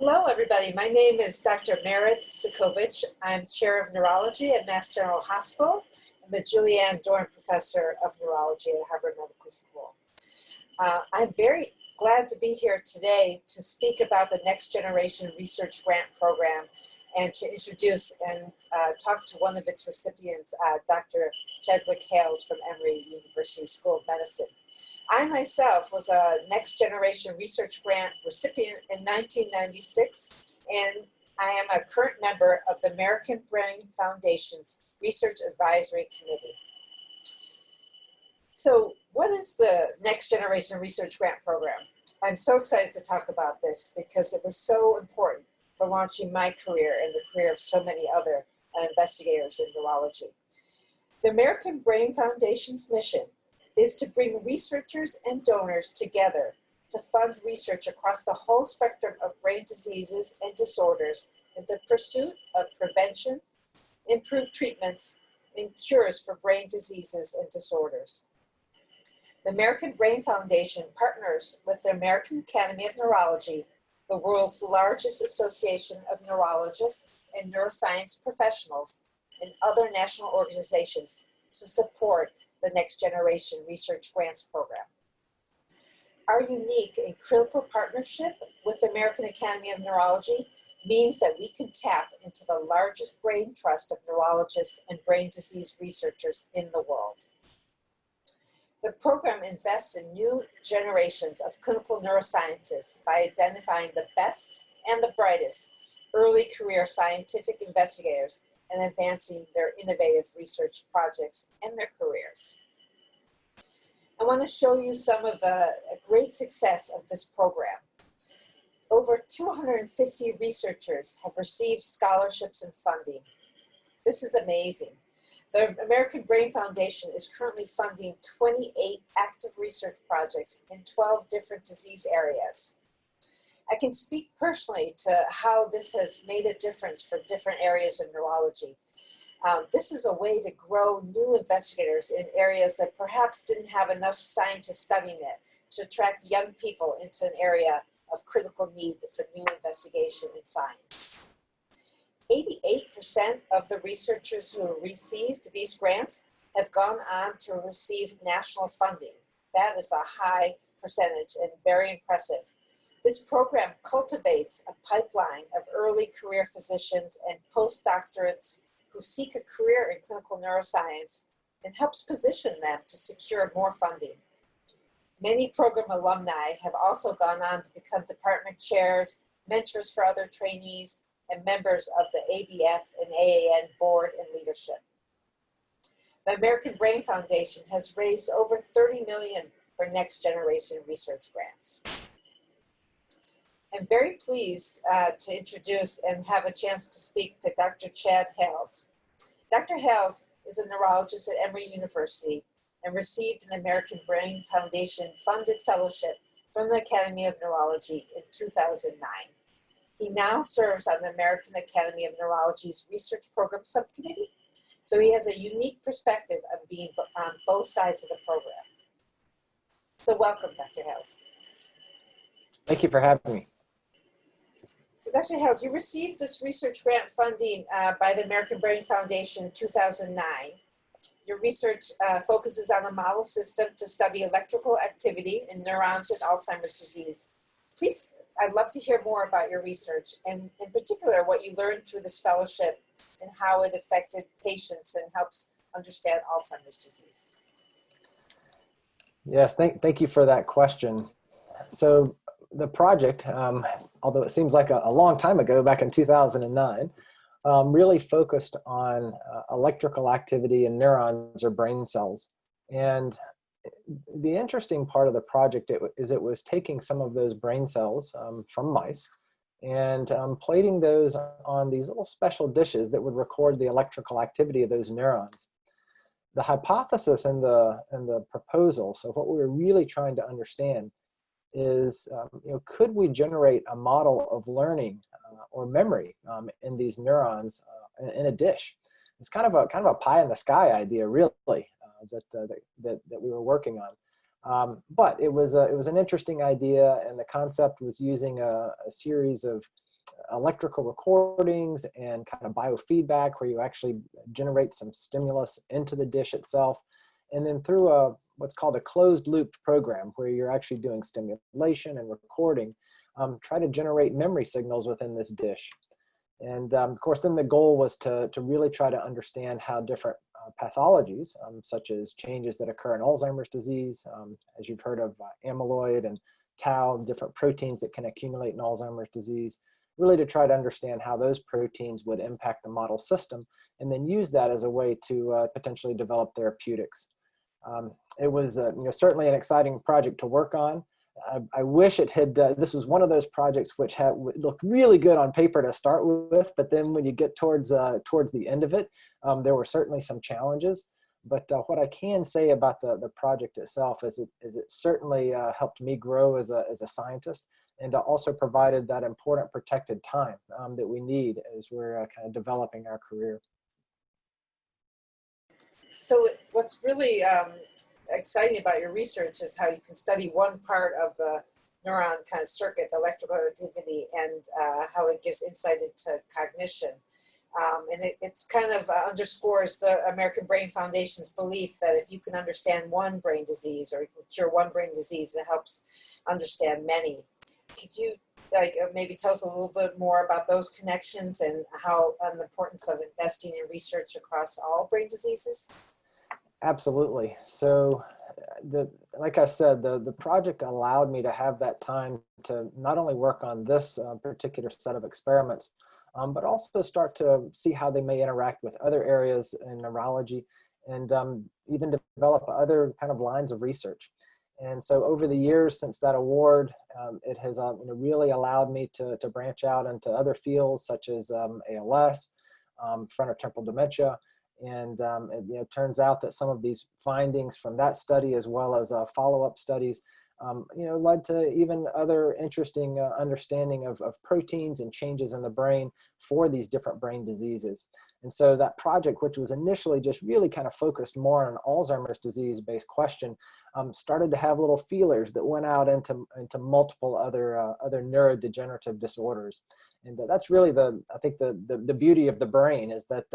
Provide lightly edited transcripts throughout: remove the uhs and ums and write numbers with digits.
Hello, everybody. My name is Dr. Merit Cudkowicz. I'm Chair of Neurology at Mass General Hospital and the Julianne Dorn Professor of Neurology at Harvard Medical School. I'm very glad to be here today to speak about the Next Generation Research Grant Program and to introduce and talk to one of its recipients, Dr. Chadwick Hales from Emory University School of Medicine. I myself was a Next Generation Research Grant recipient in 1996, and I am a current member of the American Brain Foundation's Research Advisory Committee. So what is the Next Generation Research Grant Program? I'm so excited to talk about this because it was so important for launching my career and the career of so many other investigators in neurology. The American Brain Foundation's mission is to bring researchers and donors together to fund research across the whole spectrum of brain diseases and disorders in the pursuit of prevention, improved treatments, and cures for brain diseases and disorders. The American Brain Foundation partners with the American Academy of Neurology, the world's largest association of neurologists and neuroscience professionals, and other national organizations to support the Next Generation Research Grants Program. Our unique and critical partnership with the American Academy of Neurology means that we can tap into the largest brain trust of neurologists and brain disease researchers in the world. The program invests in new generations of clinical neuroscientists by identifying the best and the brightest early career scientific investigators and advancing their innovative research projects and their careers. I want to show you some of the great success of this program. Over 250 researchers have received scholarships and funding. This is amazing. The American Brain Foundation is currently funding 28 active research projects in 12 different disease areas. I can speak personally to how this has made a difference for different areas of neurology. This is a way to grow new investigators in areas that perhaps didn't have enough scientists studying it, to attract young people into an area of critical need for new investigation in science. 88% of the researchers who received these grants have gone on to receive national funding. That is a high percentage and very impressive. This program cultivates a pipeline of early career physicians and postdoctorates who seek a career in clinical neuroscience and helps position them to secure more funding. Many program alumni have also gone on to become department chairs, mentors for other trainees, and members of the ABF and AAN board and leadership. The American Brain Foundation has raised over $30 million for next generation research grants. I'm very pleased to introduce and have a chance to speak to Dr. Chad Hales. Dr. Hales is a neurologist at Emory University and received an American Brain Foundation funded fellowship from the Academy of Neurology in 2009. He now serves on the American Academy of Neurology's Research Program Subcommittee, so he has a unique perspective of being on both sides of the program. So welcome, Dr. Hales. Thank you for having me. So Dr. Hales, you received this research grant funding by the American Brain Foundation in 2009. Your research focuses on a model system to study electrical activity in neurons in Alzheimer's disease. Please, I'd love to hear more about your research and in particular what you learned through this fellowship and how it affected patients and helps understand Alzheimer's disease. Yes, thank you for that question. So the project, although it seems like a long time ago, back in 2009, really focused on electrical activity in neurons or brain cells. And the interesting part of the project is it was taking some of those brain cells from mice and plating those on these little special dishes that would record the electrical activity of those neurons. The hypothesis and the proposal, so what we were really trying to understand is, could we generate a model of learning or memory in these neurons in a dish? It's kind of a pie in the sky idea, really, that we were working on. But it was an interesting idea, and the concept was using a series of electrical recordings and kind of biofeedback where you actually generate some stimulus into the dish itself. And then through what's called a closed loop program where you're actually doing stimulation and recording, try to generate memory signals within this dish. And of course, then the goal was to really try to understand how different pathologies, such as changes that occur in Alzheimer's disease, as you've heard of amyloid and tau, different proteins that can accumulate in Alzheimer's disease, really to try to understand how those proteins would impact the model system, and then use that as a way to potentially develop therapeutics. It was certainly an exciting project to work on. I wish it had, this was one of those projects which looked really good on paper to start with, but then when you get towards the end of it, there were certainly some challenges. But what I can say about the project itself is it certainly helped me grow as a scientist, and also provided that important protected time that we need as we're kind of developing our career. So what's really exciting about your research is how you can study one part of the neuron kind of circuit, the electrical activity, and how it gives insight into cognition. And it's kind of underscores the American Brain Foundation's belief that if you can understand one brain disease, or you can cure one brain disease, it helps understand many. Could you maybe tell us a little bit more about those connections and how the importance of investing in research across all brain diseases? Absolutely. So like I said, the project allowed me to have that time to not only work on this particular set of experiments, but also start to see how they may interact with other areas in neurology, and even develop other kind of lines of research. And so over the years since that award, it has really allowed me to branch out into other fields such as ALS, frontotemporal dementia. And it turns out that some of these findings from that study, as well as follow-up studies, led to even other interesting understanding of proteins and changes in the brain for these different brain diseases. And so that project, which was initially just really kind of focused more on an Alzheimer's disease-based question, started to have little feelers that went out into multiple other neurodegenerative disorders. And that's really I think the beauty of the brain is that,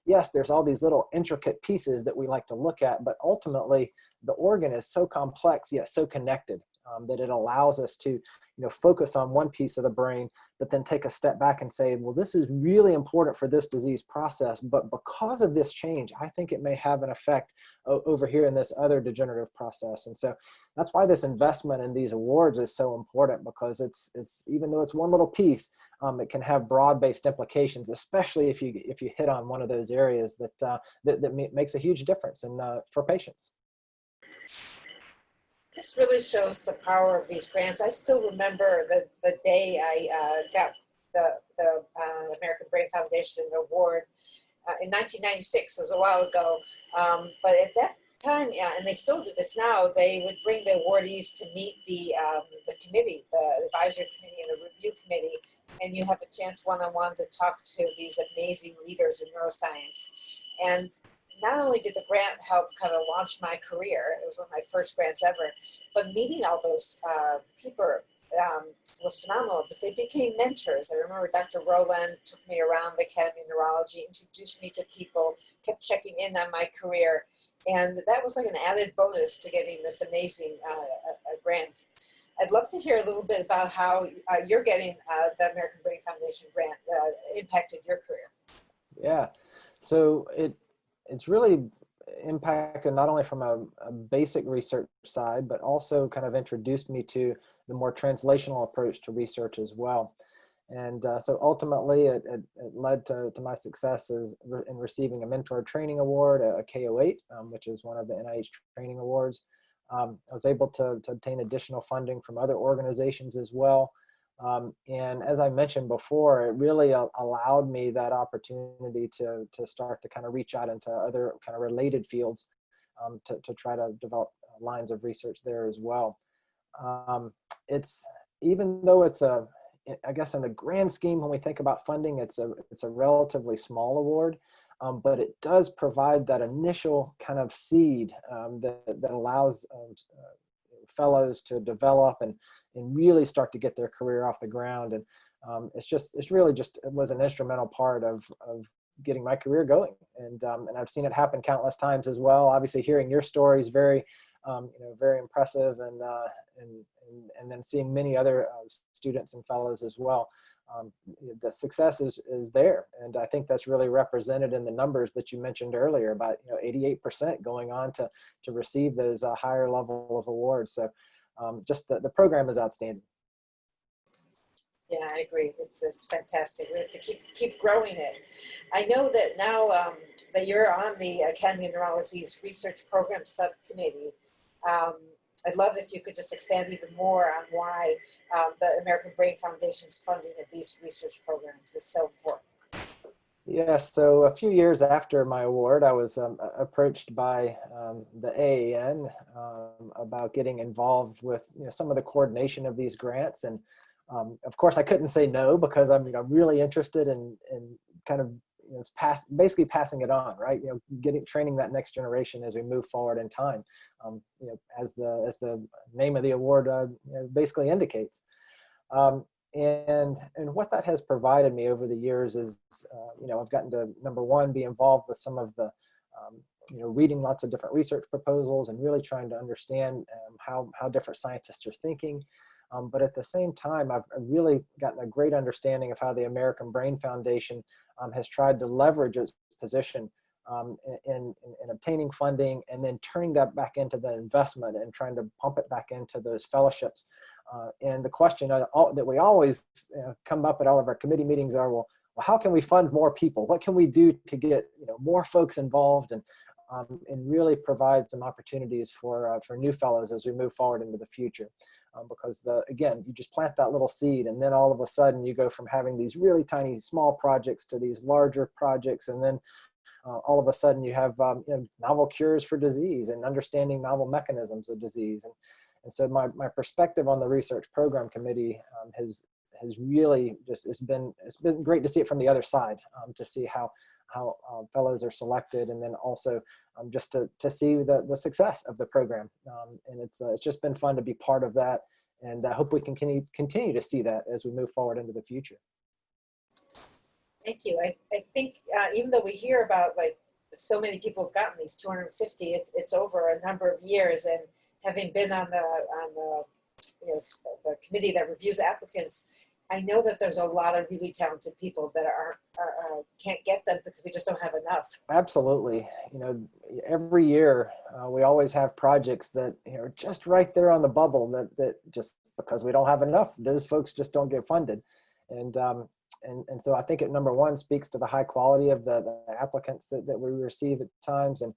yes, there's all these little intricate pieces that we like to look at, but ultimately the organ is so complex yet so connected that it allows us to focus on one piece of the brain, but then take a step back and say, well, this is really important for this disease process, but because of this change, I think it may have an effect over here in this other degenerative process. And so that's why this investment in these awards is so important, because it's even though it's one little piece, it can have broad-based implications, especially if you hit on one of those areas that makes a huge difference for patients. This really shows the power of these grants. I still remember the day I got the American Brain Foundation Award in 1996. It was a while ago. But at that time, and they still do this now, they would bring the awardees to meet the committee, the advisory committee and the review committee, and you have a chance one-on-one to talk to these amazing leaders in neuroscience. And not only did the grant help kind of launch my career, it was one of my first grants ever, but meeting all those people was phenomenal because they became mentors. I remember Dr. Rowland took me around the Academy of Neurology, introduced me to people, kept checking in on my career, and that was like an added bonus to getting this amazing grant. I'd love to hear a little bit about how you're getting the American Brain Foundation grant impacted your career. Yeah, so it's really impacted not only from a basic research side, but also kind of introduced me to the more translational approach to research as well. And so ultimately it led to my successes in receiving a mentor training award, a KO8, which is one of the NIH training awards. I was able to obtain additional funding from other organizations as well. And as I mentioned before, it really allowed me that opportunity to start to kind of reach out into other kind of related fields to try to develop lines of research there as well. Even though it's I guess in the grand scheme, when we think about funding, it's a relatively small award, but it does provide that initial kind of seed that allows fellows to develop and really start to get their career off the ground. And it's really just, it was an instrumental part of getting my career going. And I've seen it happen countless times as well. Obviously hearing your stories, very, very impressive. And then seeing many other students and fellows as well. The success is there. And I think that's really represented in the numbers that you mentioned earlier about 88% going on to receive those higher level of awards. So just the program is outstanding. Yeah, I agree. It's fantastic. We have to keep growing it. I know that now that you're on the Academy of Neurology's research program subcommittee. I'd love if you could just expand even more on why the American Brain Foundation's funding of these research programs is so important. Yeah, so a few years after my award, I was approached by the AAN about getting involved with some of the coordination of these grants. And of course, I couldn't say no because I'm really interested in kind of basically passing it on, right? Training that next generation as we move forward in time, as the name of the award basically indicates. And what that has provided me over the years is, I've gotten to, number one, be involved with some of the, reading lots of different research proposals and really trying to understand how different scientists are thinking. But at the same time, I've really gotten a great understanding of how the American Brain Foundation has tried to leverage its position in obtaining funding and then turning that back into the investment and trying to pump it back into those fellowships. And the question that we always come up at all of our committee meetings are, well, how can we fund more people? What can we do to get more folks involved and really provide some opportunities for new fellows as we move forward into the future? Because again, you just plant that little seed and then all of a sudden you go from having these really tiny, small projects to these larger projects. And then all of a sudden you have novel cures for disease and understanding novel mechanisms of disease. And so my perspective on the research program committee has really just, it's been great to see it from the other side, to see how fellows are selected, and then also just to see the success of the program. And it's just been fun to be part of that, and I hope we can continue to see that as we move forward into the future. Thank you. I think even though we hear about so many people have gotten these 250, it's over a number of years, and having been on the committee that reviews applicants, I know that there's a lot of really talented people that can't get them because we just don't have enough. Absolutely. Every year we always have projects that are just right there on the bubble that just because we don't have enough, those folks just don't get funded. And so I think it, number one, speaks to the high quality of the applicants that we receive at times, and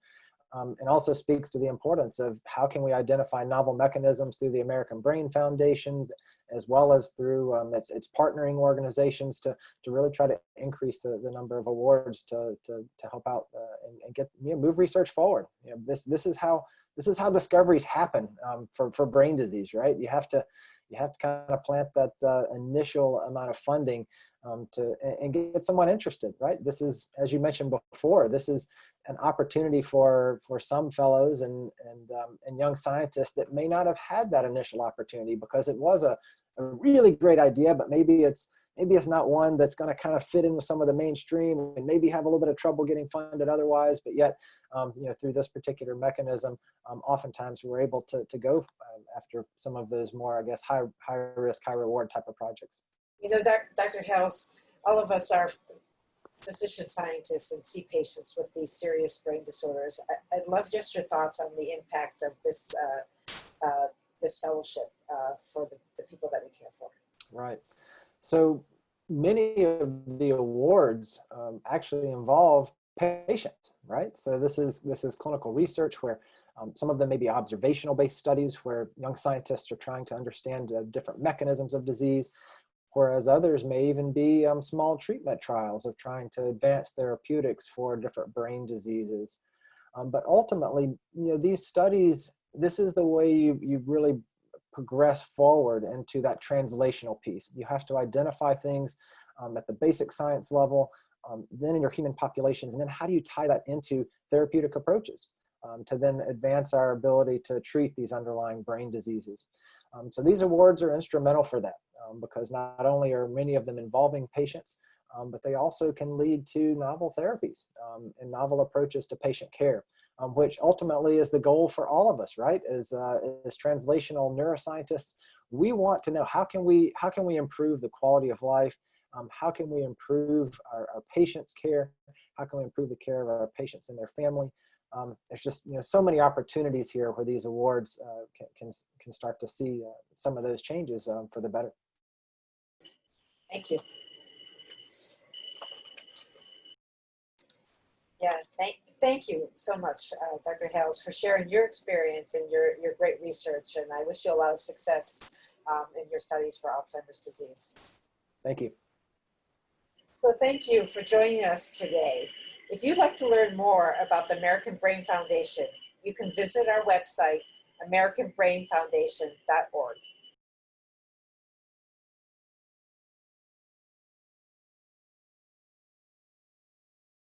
also speaks to the importance of how can we identify novel mechanisms through the American Brain Foundations, as well as through its partnering organizations to really try to increase the number of awards to help out and get move research forward. This is how discoveries happen for brain disease, right? You have to kind of plant that initial amount of funding and get someone interested, right? This is, as you mentioned before, this is an opportunity for some fellows and young scientists that may not have had that initial opportunity because it was a really great idea, but maybe it's not one that's going to kind of fit in with some of the mainstream and maybe have a little bit of trouble getting funded otherwise. But yet, through this particular mechanism, oftentimes we're able to go after some of those more, I guess, high risk, high reward type of projects. Dr. Hales, all of us are physician scientists and see patients with these serious brain disorders. I'd love just your thoughts on the impact of this fellowship for the people that we care for. Right. So many of the awards actually involve patients, right? So this is clinical research where some of them may be observational-based studies where young scientists are trying to understand different mechanisms of disease, whereas others may even be small treatment trials of trying to advance therapeutics for different brain diseases. But ultimately, these studies, this is the way you really progress forward into that translational piece. You have to identify things at the basic science level, then in your human populations, and then how do you tie that into therapeutic approaches? to then advance our ability to treat these underlying brain diseases. So these awards are instrumental for that because not only are many of them involving patients, but they also can lead to novel therapies and novel approaches to patient care, which ultimately is the goal for all of us, right? As translational neuroscientists, we want to know how can we improve the quality of life? How can we improve our patients' care? How can we improve the care of our patients and their family? There's just so many opportunities here where these awards can start to see some of those changes for the better. Thank you. Yeah, thank you so much, Dr. Hales, for sharing your experience and your great research. And I wish you a lot of success in your studies for Alzheimer's disease. Thank you. So thank you for joining us today. If you'd like to learn more about the American Brain Foundation, you can visit our website, americanbrainfoundation.org.